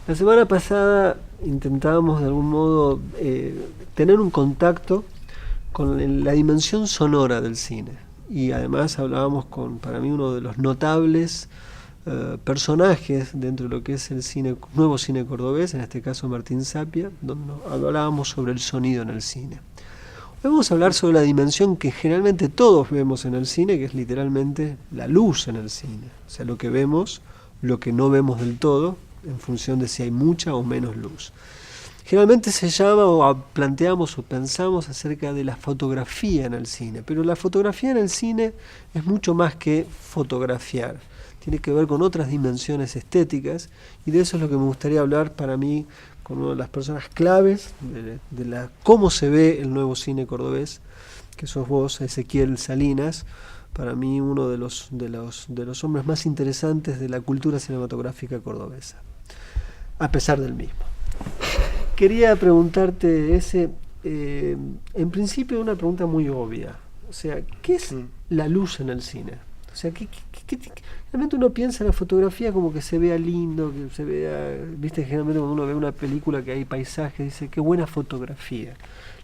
La semana pasada intentábamos de algún modo tener un contacto con la dimensión sonora del cine. Y además hablábamos con, para mí, uno de los notables personajes dentro de lo que es el cine, nuevo cine cordobés, en este caso Martín Sapia, donde hablábamos sobre el sonido en el cine. Hoy vamos a hablar sobre la dimensión que generalmente todos vemos en el cine, que es literalmente la luz en el cine. O sea, lo que vemos, lo que no vemos del todo, en función de si hay mucha o menos luz. Generalmente se llama o planteamos o pensamos acerca de la fotografía en el cine, pero la fotografía en el cine es mucho más que fotografiar. Tiene que ver con otras dimensiones estéticas y de eso es lo que me gustaría hablar para mí con una de las personas claves de cómo se ve el nuevo cine cordobés, que sos vos, Ezequiel Salinas, para mí uno de los hombres más interesantes de la cultura cinematográfica cordobesa, a pesar del mismo. Quería preguntarte en principio una pregunta muy obvia, o sea, ¿qué es la luz en el cine? O sea, realmente uno piensa en la fotografía como que se vea lindo, que se vea, viste, generalmente cuando uno ve una película que hay paisajes, dice, qué buena fotografía.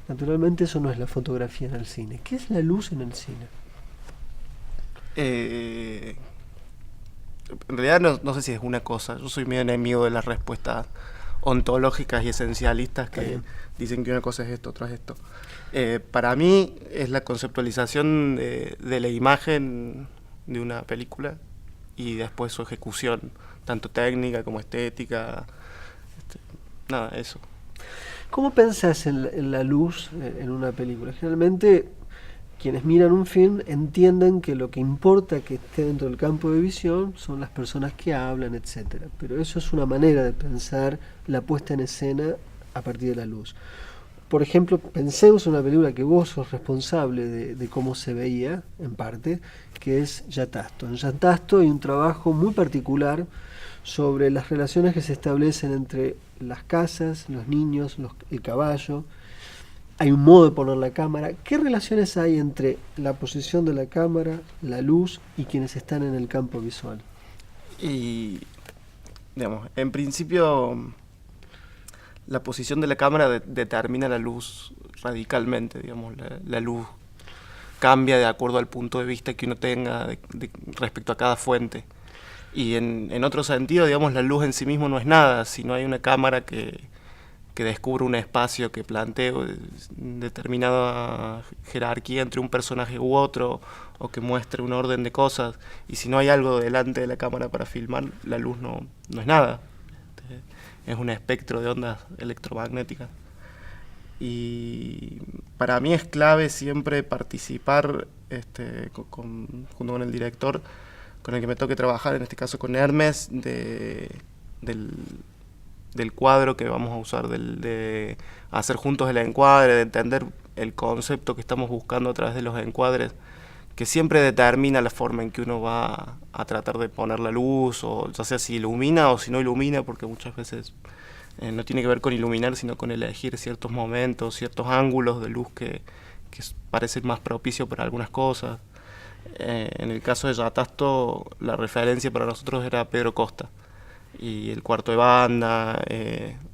Naturalmente eso no es la fotografía en el cine. ¿Qué es la luz en el cine? En realidad no sé si es una cosa. Yo soy medio enemigo de las respuestas ontológicas y esencialistas que dicen que una cosa es esto, otra es esto. Para mí es la conceptualización de la imagen de una película y después su ejecución, tanto técnica como estética. Nada, eso. ¿Cómo pensás en la luz en una película? Generalmente quienes miran un film entienden que lo que importa que esté dentro del campo de visión son las personas que hablan, etcétera. Pero eso es una manera de pensar la puesta en escena a partir de la luz. Por ejemplo, pensemos en una película que vos sos responsable de cómo se veía, en parte, que es Yatasto. En Yatasto hay un trabajo muy particular sobre las relaciones que se establecen entre las casas, los niños, el caballo. Hay un modo de poner la cámara. ¿Qué relaciones hay entre la posición de la cámara, la luz y quienes están en el campo visual? Y, digamos, en principio la posición de la cámara determina la luz radicalmente, digamos, la luz cambia de acuerdo al punto de vista que uno tenga respecto a cada fuente. Y en otro sentido, digamos, la luz en sí mismo no es nada, si no hay una cámara que descubre un espacio que plantee determinada jerarquía entre un personaje u otro, o que muestre un orden de cosas, y si no hay algo delante de la cámara para filmar, la luz no es nada. Es un espectro de ondas electromagnéticas. Y para mí es clave siempre participar junto con el director con el que me toque trabajar, en este caso con Hermes, del cuadro que vamos a usar, de hacer juntos el encuadre, de entender el concepto que estamos buscando a través de los encuadres, que siempre determina la forma en que uno va a tratar de poner la luz, o ya sea si ilumina o si no ilumina, porque muchas veces no tiene que ver con iluminar, sino con elegir ciertos momentos, ciertos ángulos de luz que parecen más propicios para algunas cosas. En el caso de Yatasto, la referencia para nosotros era Pedro Costa y el cuarto de banda,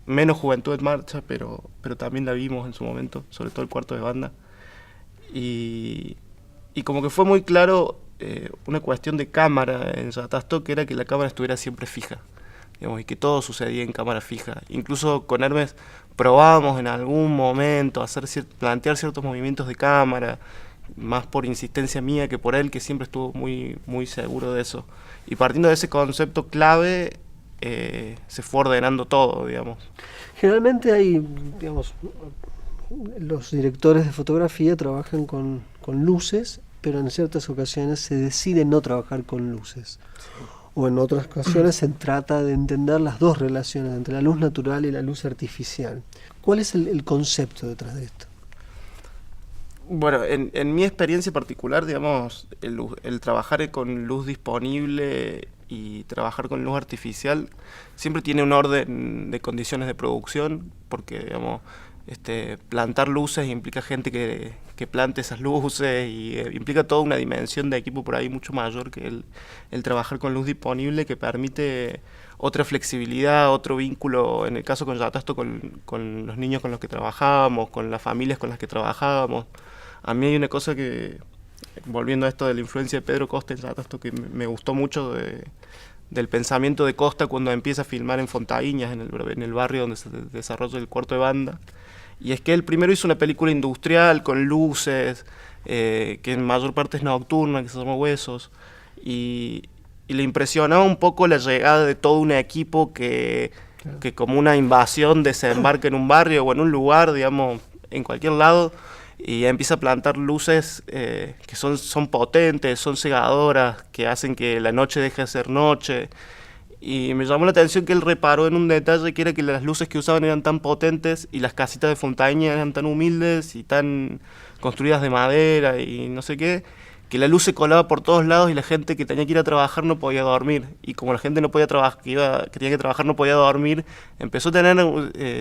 menos Juventud en Marcha, pero también la vimos en su momento, sobre todo el cuarto de banda. Y como que fue muy claro una cuestión de cámara en Yatasto, que era que la cámara estuviera siempre fija, digamos, y que todo sucedía en cámara fija. Incluso con Hermes probábamos en algún momento plantear ciertos movimientos de cámara, más por insistencia mía que por él, que siempre estuvo muy, muy seguro de eso. Y partiendo de ese concepto clave, se fue ordenando todo, digamos. Generalmente hay, digamos, los directores de fotografía trabajan con luces, pero en ciertas ocasiones se decide no trabajar con luces. Sí. O en otras ocasiones se trata de entender las dos relaciones entre la luz natural y la luz artificial. ¿Cuál es el concepto detrás de esto? Bueno, en mi experiencia particular, digamos, el trabajar con luz disponible y trabajar con luz artificial siempre tiene un orden de condiciones de producción, porque, digamos, plantar luces implica gente que plante esas luces y implica toda una dimensión de equipo por ahí mucho mayor que el trabajar con luz disponible, que permite otra flexibilidad, otro vínculo, en el caso con Yatasto, con los niños con los que trabajábamos, con las familias con las que trabajábamos. A mí hay una cosa que, volviendo a esto de la influencia de Pedro Costa en Yatasto, que me gustó mucho del pensamiento de Costa cuando empieza a filmar en Fontaíñas, en el barrio donde se desarrolla el Cuarto de Banda. Y es que él primero hizo una película industrial con luces, que en mayor parte es nocturna, que se llama Huesos, y le impresionaba un poco la llegada de todo un equipo que como una invasión desembarca en un barrio o en un lugar, digamos, en cualquier lado, y empieza a plantar luces que son potentes, son cegadoras, que hacen que la noche deje de ser noche. Y me llamó la atención que él reparó en un detalle, que era que las luces que usaban eran tan potentes y las casitas de Fontaña eran tan humildes y tan construidas de madera y no sé qué, que la luz se colaba por todos lados y la gente que tenía que ir a trabajar no podía dormir. Y como la gente no podía que tenía que trabajar no podía dormir, empezó a tener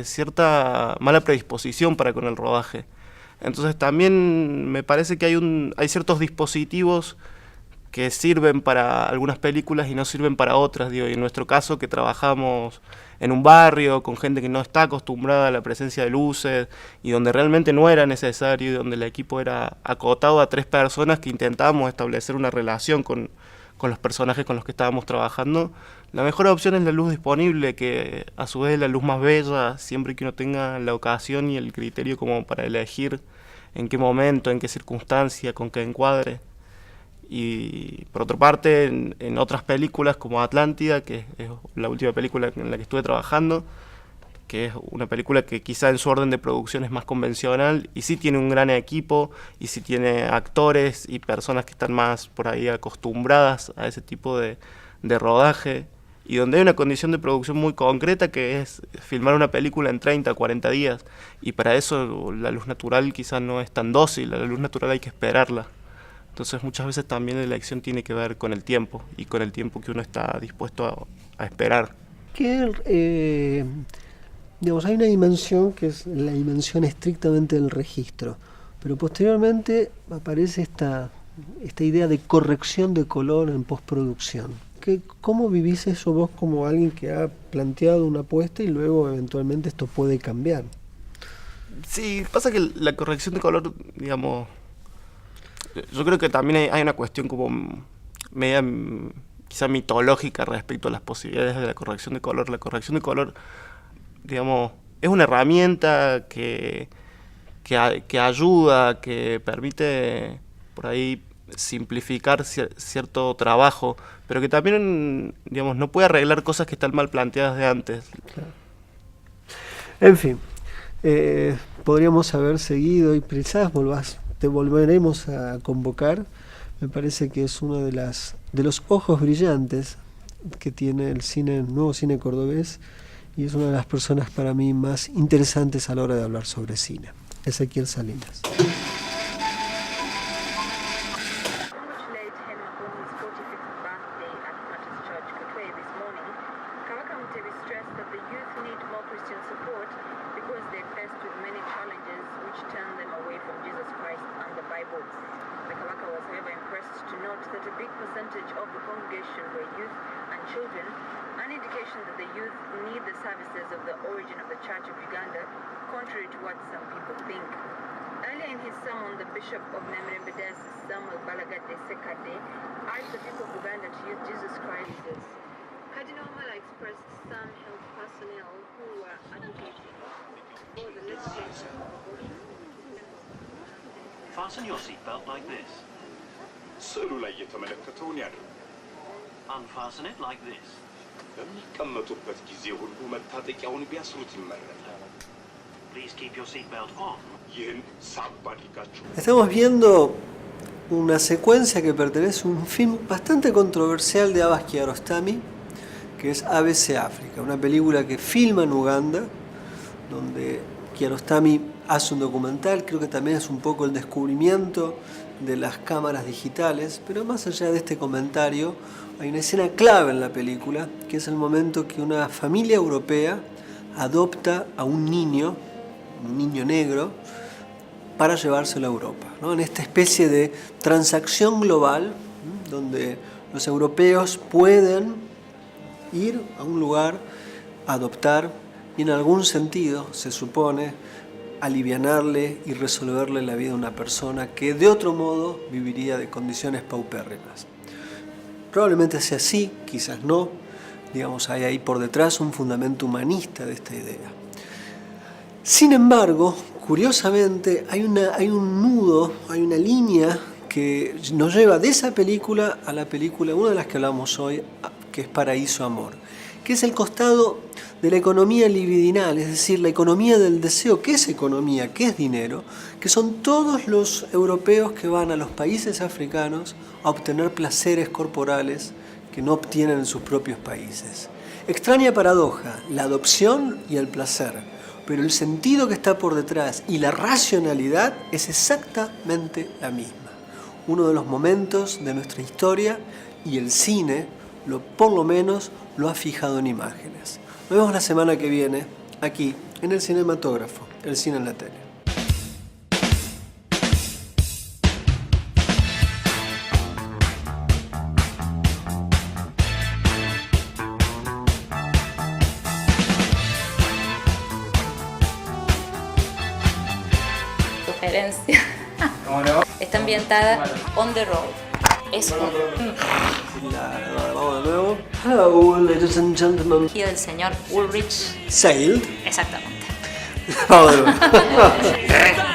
cierta mala predisposición para con el rodaje. Entonces también me parece que hay ciertos dispositivos que sirven para algunas películas y no sirven para otras, digo, y en nuestro caso que trabajamos en un barrio con gente que no está acostumbrada a la presencia de luces y donde realmente no era necesario y donde el equipo era acotado a 3 personas que intentábamos establecer una relación con los personajes con los que estábamos trabajando, la mejor opción es la luz disponible, que a su vez es la luz más bella, siempre que uno tenga la ocasión y el criterio como para elegir en qué momento, en qué circunstancia, con qué encuadre. Y por otra parte, en otras películas como Atlántida, que es la última película en la que estuve trabajando, que es una película que quizá en su orden de producción es más convencional y sí tiene un gran equipo y sí tiene actores y personas que están más por ahí acostumbradas a ese tipo de rodaje, y donde hay una condición de producción muy concreta, que es filmar una película en 30, 40 días, y para eso la luz natural quizá no es tan dócil, la luz natural hay que esperarla. Entonces muchas veces también la elección tiene que ver con el tiempo y con el tiempo que uno está dispuesto a esperar. Digamos, hay una dimensión que es la dimensión estrictamente del registro, pero posteriormente aparece esta idea de corrección de color en postproducción. ¿Cómo vivís eso vos como alguien que ha planteado una apuesta y luego eventualmente esto puede cambiar? Sí, pasa que la corrección de color, digamos, yo creo que también hay una cuestión como media quizá mitológica respecto a las posibilidades de la corrección de color. La corrección de color, digamos, es una herramienta que ayuda, que permite por ahí simplificar cierto trabajo, pero que también, digamos, no puede arreglar cosas que están mal planteadas de antes. Claro. En fin, podríamos haber seguido y quizás te volveremos a convocar. Me parece que es uno de los ojos brillantes que tiene el nuevo cine cordobés, y es una de las personas para mí más interesantes a la hora de hablar sobre cine. Ezequiel Salinas. Fasten your seatbelt like this. ስዕሉ ላይ የተመለከተውን ያድርጉ። Unfasten it like this. በሚቀመጡበት ጊዜ ሁሉ መታጠቂያውን ቢያስሩት ይመረጣል። Please keep your seatbelt on. ይህን ሳብ አድርጋችሁ። Estamos viendo una secuencia que pertenece a un film bastante controversial de Abbas Kiarostami, que es ABC África, una película que filma en Uganda, donde Kiarostami hace un documental. Creo que también es un poco el descubrimiento de las cámaras digitales, pero más allá de este comentario, hay una escena clave en la película, que es el momento que una familia europea adopta a un niño negro, para llevárselo a Europa, ¿no? En esta especie de transacción global, donde los europeos pueden ir a un lugar, adoptar y en algún sentido, se supone, alivianarle y resolverle la vida a una persona que de otro modo viviría de condiciones paupérrimas. Probablemente sea así, quizás no. Digamos, hay ahí por detrás un fundamento humanista de esta idea. Sin embargo, curiosamente, hay un nudo, hay una línea que nos lleva de esa película a la película, una de las que hablamos hoy, que es Paraíso Amor, que es el costado de la economía libidinal, es decir, la economía del deseo. ¿Qué es economía? ¿Qué es dinero? Que son todos los europeos que van a los países africanos a obtener placeres corporales que no obtienen en sus propios países. Extraña paradoja, la adopción y el placer, pero el sentido que está por detrás y la racionalidad es exactamente la misma. Uno de los momentos de nuestra historia y el cine, por lo menos, lo ha fijado en imágenes. Nos vemos la semana que viene, aquí, en el Cinematógrafo, el cine en la tele. Sugerencia. Está ambientada on the road. Es un Vamos de nuevo. Hello, ladies and gentlemen. guía del señor Ulrich. Sailed. Exactamente. Vamos de nuevo.